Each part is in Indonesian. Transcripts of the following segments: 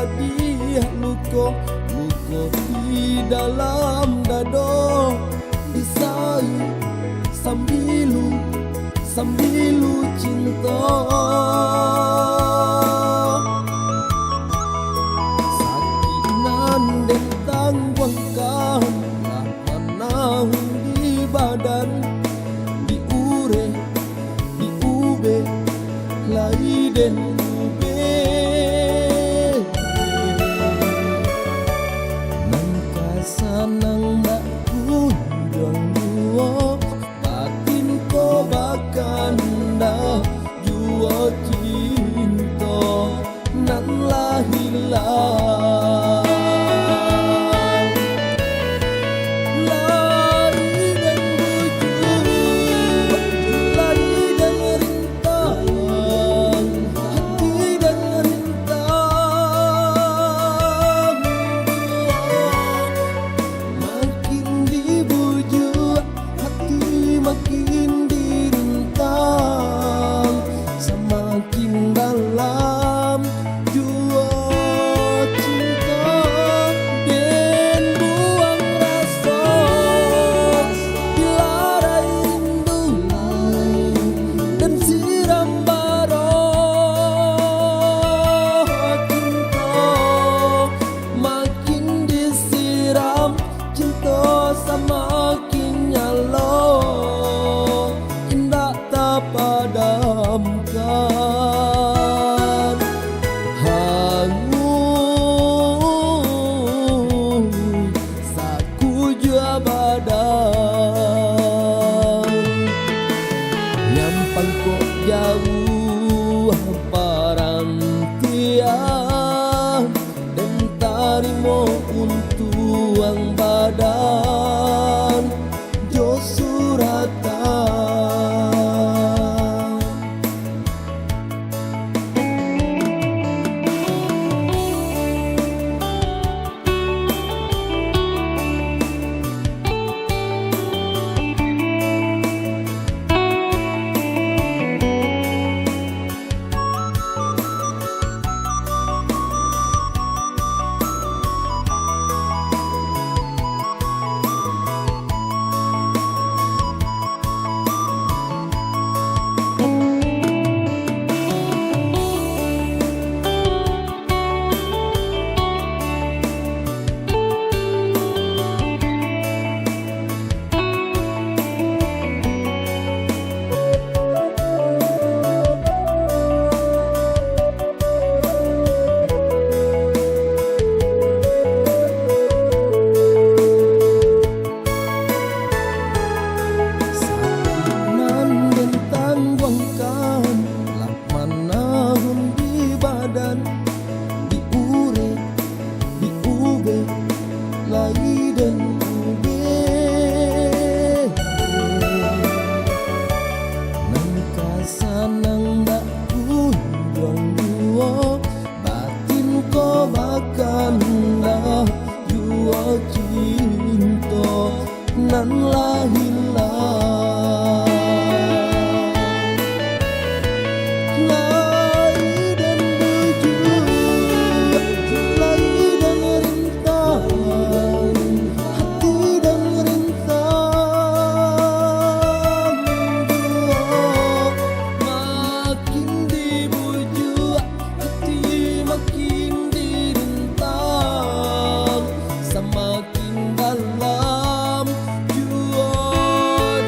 jadi luko di dalam dado, disai sambilu cinta. Sakinan dan tangguangkan lah manahun di badan, di ure di ube lai den ube. Nangka sanang dak kunjung duo, batin ko bakan dah jua cinta nan lah hilang. Makin dirintang, semakin dalam jua cinta. Den buang rasa, dilarai rindu, dan siram baroh cinta. Makin disiram cinta, semakin nyala, padamkan. Hangus saku jua badan, nyampang kok jauh parantian, dan tarimo untuang badan jo suratan. Di ure, di ube, lai dan ube. Nangka sanang dak kunjung duo, batin ko makan dah jua cinta nan lah hilang. Makin dirintang, semakin dalam jua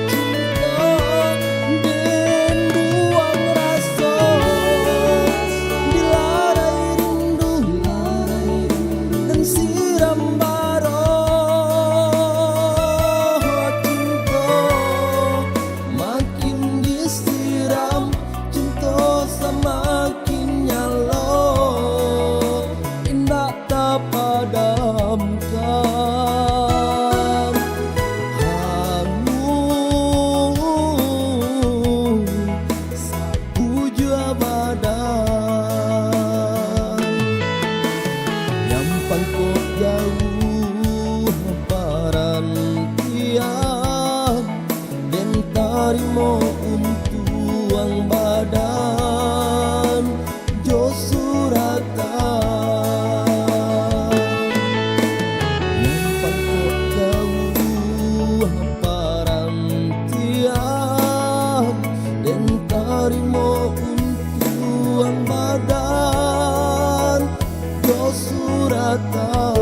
cinta. Den buang rasa, dilarai rindu, dan siram baroh cinta. Makin disiram cinta, semakin nyala, padamkan. Hangus saku jua badan, nyampang kok jauh parantian, den tarimo untuang badan jo suratan. tarimo untuang badan do surata